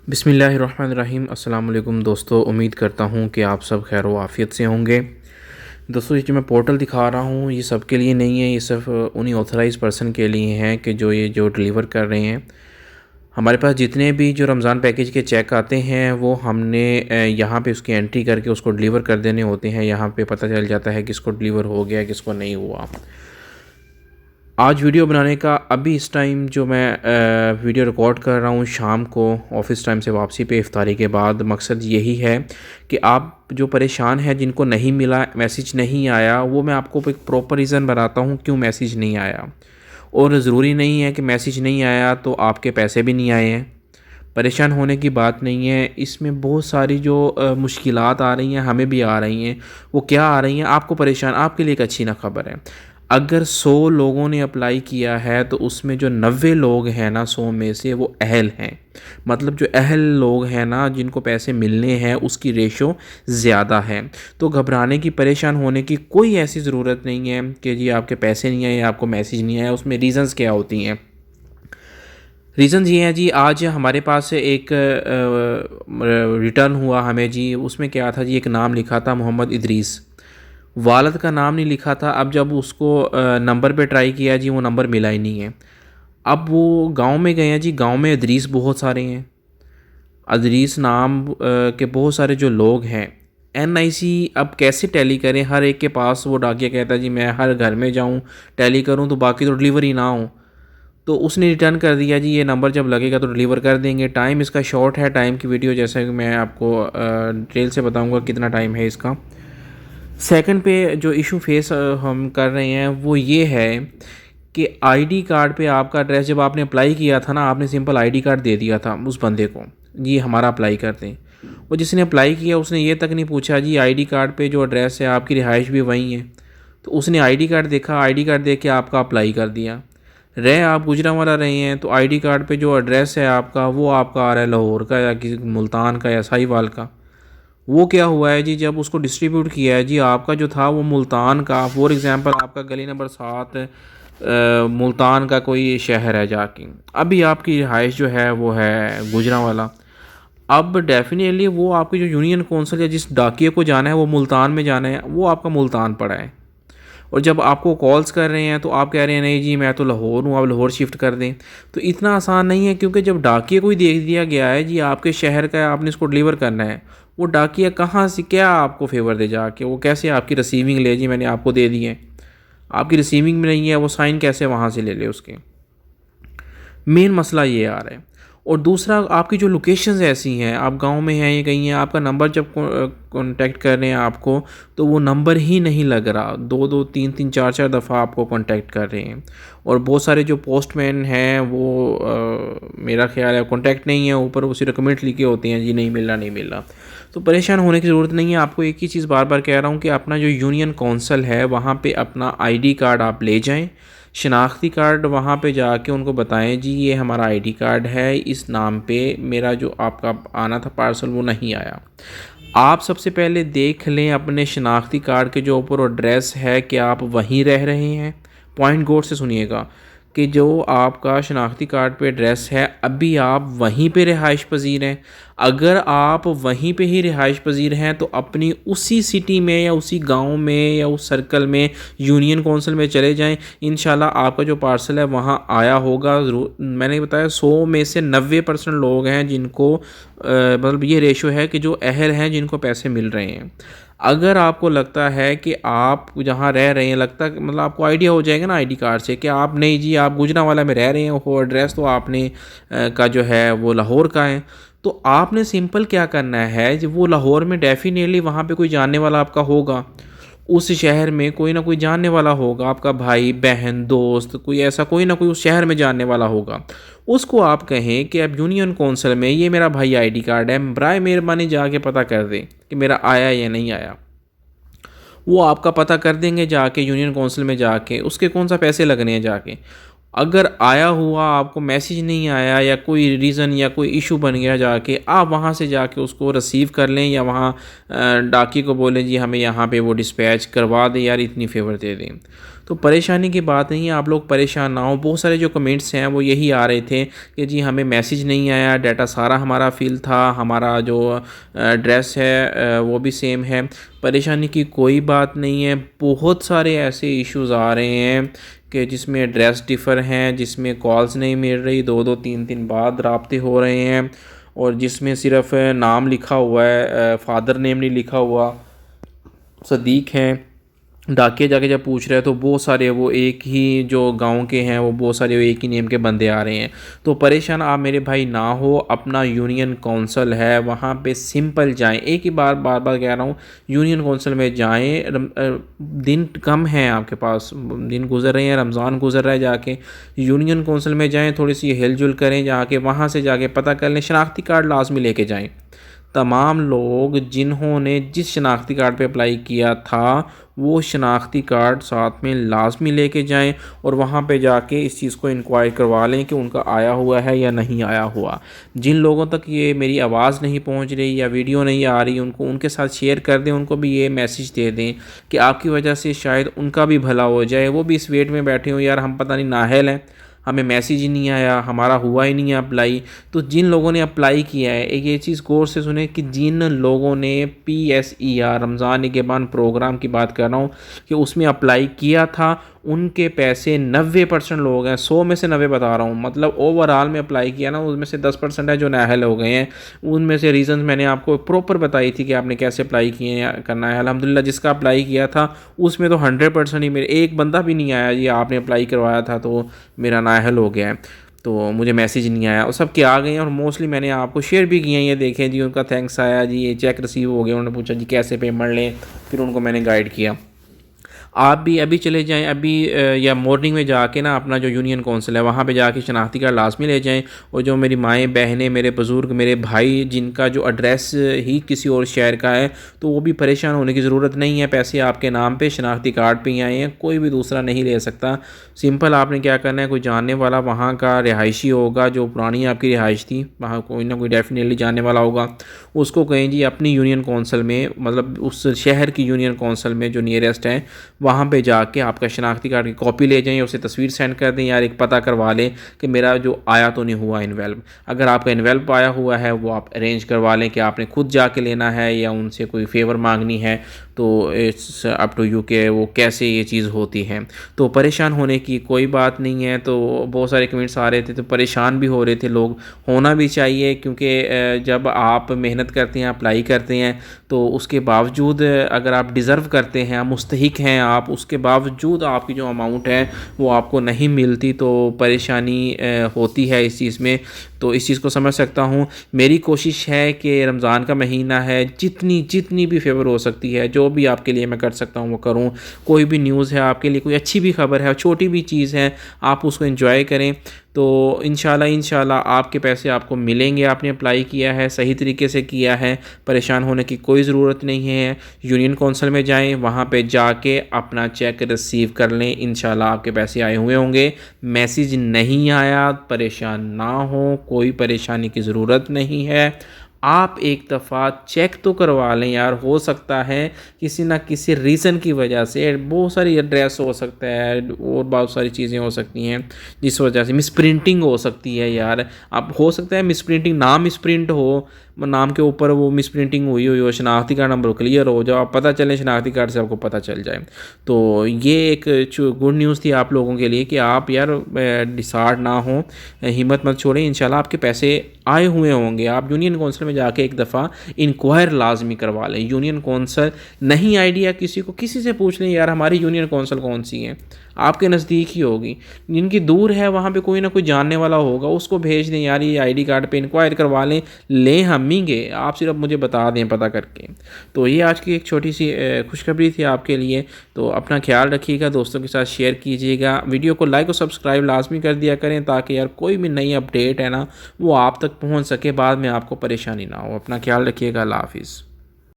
बिस्मिल्लाहिर्रहमानिर्रहीम। अस्सलाम वालेकुम दोस्तों, उम्मीद करता हूँ कि आप सब खैर व आफ़ियत से होंगे। दोस्तों, ये जो मैं पोर्टल दिखा रहा हूँ ये सब के लिए नहीं है, ये सिर्फ उन्हीं ऑथराइज़ पर्सन के लिए है कि जो डिलीवर कर रहे हैं। हमारे पास जितने भी जो रमज़ान पैकेज के चेक आते हैं वो हमने यहाँ पे उसकी एंट्री करके उसको डिलीवर कर देने होते हैं। यहाँ पे पता चल जाता है किसको डिलीवर हो गया किसको नहीं हुआ। आज वीडियो बनाने का अभी इस टाइम जो मैं वीडियो रिकॉर्ड कर रहा हूँ शाम को ऑफ़िस टाइम से वापसी पे इफ्तारी के बाद, मकसद यही है कि आप जो परेशान हैं, जिनको नहीं मिला, मैसेज नहीं आया, वो मैं आपको एक प्रॉपर रीज़न बताता हूँ क्यों मैसेज नहीं आया। और ज़रूरी नहीं है कि मैसेज नहीं आया तो आपके पैसे भी नहीं आए हैं। परेशान होने की बात नहीं है। इसमें बहुत सारी जो मुश्किलात आ रही हैं, हमें भी आ रही हैं। वो क्या आ रही हैं, आपको परेशान, आपके लिए एक अच्छी ना खबर है। अगर 100 लोगों ने अप्लाई किया है तो उसमें जो 90 लोग हैं ना, 100 में से वो अहल हैं। मतलब जो अहल लोग हैं ना, जिनको पैसे मिलने हैं, उसकी रेशो ज़्यादा है। तो घबराने की, परेशान होने की कोई ऐसी ज़रूरत नहीं है कि जी आपके पैसे नहीं आए, आपको मैसेज नहीं आया। उसमें रीज़न्स क्या होती हैं? रीज़न्स ये हैं जी, आज हमारे पास एक रिटर्न हुआ हमें जी। उसमें क्या था जी, एक नाम लिखा था मोहम्मद इदरीस, वालद का नाम नहीं लिखा था। अब जब उसको नंबर पे ट्राई किया जी, वो नंबर मिला ही नहीं है। अब वो गांव में गए हैं जी, गांव में अदरीस बहुत सारे हैं। अदरीस नाम के बहुत सारे जो लोग हैं, NIC अब कैसे टैली करें? हर एक के पास वो डाकिया कहता है जी मैं हर घर में जाऊं टैली करूं तो बाकी तो डिलीवरी ना हो। तो उसने रिटर्न कर दिया जी, ये नंबर जब लगेगा तो डिलीवर कर देंगे। टाइम इसका शॉर्ट है, टाइम की वीडियो जैसा कि मैं आपको डिटेल से बताऊंगा कितना टाइम है इसका। सेकंड पे जो इशू फेस हम कर रहे हैं वो ये है कि आईडी कार्ड पे आपका एड्रेस, जब आपने अप्लाई किया था ना, आपने सिंपल आईडी कार्ड दे दिया था उस बंदे को, जी हमारा अप्लाई कर दें। और जिसने अप्लाई किया उसने ये तक नहीं पूछा जी आईडी कार्ड पे जो एड्रेस है आपकी रिहाइश भी वहीं है। तो उसने आईडी कार्ड देखा, आईडी कार्ड देख के आपका अप्लाई कर दिया। रहे आप गुजरांवाला रहे हैं तो आईडी कार्ड पे जो एड्रेस है आपका वो आपका आ रहा है लाहौर का या किसी मुल्तान का या साहिवाल का। वो क्या हुआ है जी, जब उसको डिस्ट्रीब्यूट किया है जी, आपका जो था वो मुल्तान का, फॉर एग्ज़ाम्पल आपका गली नंबर 7 मुल्तान का कोई शहर है जाके, अभी आपकी रिहाइश जो है वो है गुजरांवाला। अब डेफिनेटली वो आपकी जो यूनियन कौंसिल या जिस डाकिए को जाना है वो मुल्तान में जाना है, वो आपका मुल्तान पड़ा है। और जब आपको कॉल्स कर रहे हैं तो आप कह रहे हैं नहीं जी मैं तो लाहौर हूँ, आप लाहौर शिफ्ट कर दें। तो इतना आसान नहीं है, क्योंकि जब डाकिया को ही देख दिया गया है जी आपके शहर का, आपने इसको डिलीवर करना है, वो डाकिया कहाँ से क्या आपको फेवर दे जाके, वो कैसे आपकी रिसीविंग ले जी मैंने आपको दे दिए, आपकी रिसीविंग में नहीं है, वो साइन कैसे वहाँ से ले ले उसके। मेन मसला ये आ रहा है। और दूसरा, आपकी जो लोकेशंस ऐसी हैं, आप गांव में हैं या कहीं हैं, आपका नंबर जब कांटेक्ट कर रहे हैं आपको तो वो नंबर ही नहीं लग रहा, दो दो तीन तीन चार चार दफ़ा आपको कांटेक्ट कर रहे हैं। और बहुत सारे जो पोस्टमैन हैं वो मेरा ख्याल है कांटेक्ट नहीं है, ऊपर वो सिर्फ कमेंट लिखे होते हैं जी नहीं मिल रहा नहीं मिल रहा। तो परेशान होने की ज़रूरत नहीं है। आपको एक ही चीज़ बार बार कह रहा हूँ कि अपना जो यूनियन कौंसल है वहाँ पर अपना ID कार्ड आप ले जाएँ, शनाख्ती कार्ड वहाँ पे जाके उनको बताएं जी ये हमारा ID कार्ड है, इस नाम पे मेरा जो आपका आना था पार्सल वो नहीं आया। आप सबसे पहले देख लें अपने शनाख्ती कार्ड के जो ऊपर एड्रेस है कि आप वहीं रह रहे हैं। पॉइंट गौर से सुनिएगा कि जो आपका शनाख्ती कार्ड पे एड्रेस है अभी आप वहीं पे रिहाइश पजीर हैं। अगर आप वहीं पे ही रिहाइश पजीर हैं तो अपनी उसी सिटी में या उसी गांव में या उस सर्कल में यूनियन कौंसिल में चले जाएं। इंशाल्लाह आपका जो पार्सल है वहाँ आया होगा ज़रूर। मैंने बताया 100 में से 90% लोग हैं जिनको मतलब ये रेशो है कि जो अहल हैं जिनको पैसे मिल रहे हैं। अगर आपको लगता है कि आप जहाँ रह रहे हैं, लगता मतलब आपको आइडिया हो जाएगा ना ID कार्ड से कि आप नहीं जी आप गुजरांवाला में रह रहे हैं, वो एड्रेस तो आपने का जो है वो लाहौर का है। तो आपने सिंपल क्या करना है, जो वो लाहौर में डेफिनेटली वहाँ पे कोई जानने वाला आपका होगा, उस शहर में कोई ना कोई जानने वाला होगा, आपका भाई बहन दोस्त कोई ऐसा कोई ना कोई उस शहर में जानने वाला होगा। उसको आप कहें कि अब यूनियन कौंसिल में ये मेरा भाई ID कार्ड है, बराए मेहरबानी जाके पता कर दें कि मेरा आया या नहीं आया। वो आपका पता कर देंगे जाके यूनियन कौंसिल में जाके, उसके कौन सा पैसे लगने हैं जाके। अगर आया हुआ आपको मैसेज नहीं आया या कोई रीज़न या कोई इशू बन गया, जाके आप वहाँ से जाके उसको रिसीव कर लें या वहाँ डाकी को बोलें जी हमें यहाँ पे वो डिस्पैच करवा दें यार, इतनी फ़ेवर दे दें। तो परेशानी की बात नहीं है, आप लोग परेशान ना हो। बहुत सारे जो कमेंट्स हैं वो यही आ रहे थे कि जी हमें मैसेज नहीं आया, डाटा सारा हमारा फिल था, हमारा जो एड्रेस है वो भी सेम है। परेशानी की कोई बात नहीं है। बहुत सारे ऐसे इश्यूज़ आ रहे हैं कि जिसमें एड्रेस डिफ़र हैं, जिसमें कॉल्स नहीं मिल रही, 2-2 3-3 बाद राब्ते हो रहे हैं, और जिसमें सिर्फ नाम लिखा हुआ है, फादर नेम नहीं लिखा हुआ, सदीक हैं। डाकिया जाके जब पूछ रहे हैं तो बहुत सारे वो एक ही जो गांव के हैं, वो बहुत सारे वो एक ही नेम के बंदे आ रहे हैं। तो परेशान आप मेरे भाई ना हो। अपना यूनियन कौंसल है, वहाँ पे सिंपल जाएं। एक ही बार बार कह रहा हूँ, यूनियन कौंसल में जाएं। दिन कम है आपके पास, दिन गुजर रहे हैं, रमज़ान गुजर रहा है, जाके यूनियन कौंसल में जाएँ, थोड़ी सी हिलजुल करें, जाके वहाँ से जाके पता कर लें। शनाख्ती कार्ड लाजमी लेके जाएँ। तमाम लोग जिन्होंने जिस शनाख्ती कार्ड पे अप्लाई किया था वो शनाख्ती कार्ड साथ में लाजमी लेके जाएं, और वहाँ पे जाके इस चीज़ को इंक्वायर करवा लें कि उनका आया हुआ है या नहीं आया हुआ। जिन लोगों तक ये मेरी आवाज़ नहीं पहुँच रही या वीडियो नहीं आ रही, उनको उनके साथ शेयर कर दें, उनको भी ये मैसेज दे दें कि आपकी वजह से शायद उनका भी भला हो जाए। वो भी इस वेट में बैठे हो, यार हम पता नहीं नाअहल हैं, हमें मैसेज ही नहीं आया, हमारा हुआ ही नहीं है अप्लाई। तो जिन लोगों ने अप्लाई किया है, एक ये चीज़ गौर से सुने कि जिन लोगों ने PSER रमज़ान के बाद प्रोग्राम की बात कर रहा हूँ कि उसमें अप्लाई किया था, उनके पैसे 90% लोग हैं, 100 में से 90 बता रहा हूँ, मतलब ओवरऑल में अप्लाई किया ना, उसमें से 10% है जो नाअहल हो गए हैं। उनमें से रीज़न मैंने आपको प्रॉपर बताई थी कि आपने कैसे अप्लाई किए करना है। अल्हम्दुलिल्लाह जिसका अप्लाई किया था उसमें तो 100% ही, मेरे एक बंदा भी नहीं आया ये आपने अप्लाई करवाया था तो मेरा नाअहल हो गया है, तो मुझे मैसेज नहीं आया। और सब के आ गए हैं, और मोस्टली मैंने आपको शेयर भी किए हैं, ये देखें जी, उनका थैंक्स आया जी, ये चेक रिसीव हो गया। उन्होंने पूछा जी कैसे पेमेंट लें, फिर उनको मैंने गाइड किया। आप भी अभी चले जाएं, अभी या मॉर्निंग में जाके ना अपना जो यूनियन कौंसिल है वहाँ पे जाके शनाख्ती कार्ड लाजमी ले जाएं। और जो मेरी माएँ बहनें, मेरे बुज़ुर्ग, मेरे भाई जिनका जो एड्रेस ही किसी और शहर का है, तो वो भी परेशान होने की ज़रूरत नहीं है। पैसे आपके नाम पे शनाख्ती कार्ड पे ही आए हैं, कोई भी दूसरा नहीं ले सकता। सिंपल आपने क्या करना है, कोई जानने वाला वहाँ का रिहायशी होगा, जो पुरानी आपकी रिहाइश थी वहाँ कोई ना कोई डेफिनेटली जानने वाला होगा, उसको कहें जी अपनी यूनियन कौंसिल में, मतलब उस शहर की यूनियन कौंसिल में जो नियरेस्ट है, वहाँ पे जाके आपका शनाख्ती कार्ड की कॉपी ले जाएं, उसे तस्वीर सेंड कर दें, यार एक पता करवा लें कि मेरा जो आया तो नहीं हुआ इन्वेल्व। अगर आपका इन्वेल्व आया हुआ है वो आप अरेंज करवा लें कि आपने खुद जाके लेना है या उनसे कोई फेवर मांगनी है, तो इट्स अप टू यू के वो कैसे ये चीज़ होती है। तो परेशान होने की कोई बात नहीं है। तो बहुत सारे कमेंट्स आ रहे थे, तो परेशान भी हो रहे थे लोग, होना भी चाहिए, क्योंकि जब आप मेहनत करते हैं, अप्लाई करते हैं, तो उसके बावजूद अगर आप डिज़र्व करते हैं, मुस्तहिक हैं आप, उसके बावजूद आपकी जो अमाउंट है वो आपको नहीं मिलती, तो परेशानी होती है इस चीज़ में। तो इस चीज़ को समझ सकता हूँ। मेरी कोशिश है कि रमज़ान का महीना है, जितनी भी फेवर हो सकती है, जो भी आपके लिए मैं कर सकता हूँ वो करूँ। कोई भी न्यूज़ है आपके लिए, कोई अच्छी भी खबर है, छोटी भी चीज़ है, आप उसको एंजॉय करें। तो इंशाल्लाह आपके पैसे आपको मिलेंगे। आपने अप्लाई किया है, सही तरीके से किया है, परेशान होने की कोई ज़रूरत नहीं है। यूनियन कौंसिल में जाएं, वहाँ पे जाके अपना चेक रिसीव कर लें, इंशाल्लाह आपके पैसे आए हुए होंगे। मैसेज नहीं आया, परेशान ना हो, कोई परेशानी की ज़रूरत नहीं है। आप एक दफ़ा चेक तो करवा लें यार, हो सकता है किसी ना किसी रीज़न की वजह से, बहुत सारी एड्रेस हो सकता है और बहुत सारी चीज़ें हो सकती हैं जिस वजह से मिस प्रिंटिंग हो सकती है यार। अब हो सकता है मिस प्रिंटिंग, नाम मिस प्रिंट हो, नाम के ऊपर वो मिस प्रिंटिंग हुई हो, शनाख्ती कार्ड नंबर क्लियर हो जाओ, आप पता चले शनाख्ती कार्ड से आपको पता चल जाए। तो ये एक गुड न्यूज़ थी आप लोगों के लिए कि आप यार डिसार्ड ना हो, हिम्मत मत छोड़ें, इंशाल्लाह आपके पैसे आए हुए होंगे। आप यूनियन कौंसिल में जाके एक दफ़ा इंक्वायर लाजमी करवा लें। यूनियन कौंसिल नहीं आइडिया किसी को, किसी से पूछ लें यार हमारी यूनियन कौंसिल कौन सी है, आपके नज़दीक ही होगी। जिनकी दूर है वहाँ पे कोई ना कोई जानने वाला होगा, उसको भेज दें यार ये ID कार्ड पे इंक्वायर करवा लें हम ही गे, आप सिर्फ मुझे बता दें पता करके। तो ये आज की एक छोटी सी खुशखबरी थी आपके लिए। तो अपना ख्याल रखिएगा, दोस्तों के साथ शेयर कीजिएगा, वीडियो को लाइक और सब्सक्राइब लाजमी कर दिया करें, ताकि यार कोई भी नई अपडेट है ना वो आप तक पहुँच सके, बाद में आपको परेशानी ना हो। अपना ख्याल रखिएगा, अल्लाह हाफिज़।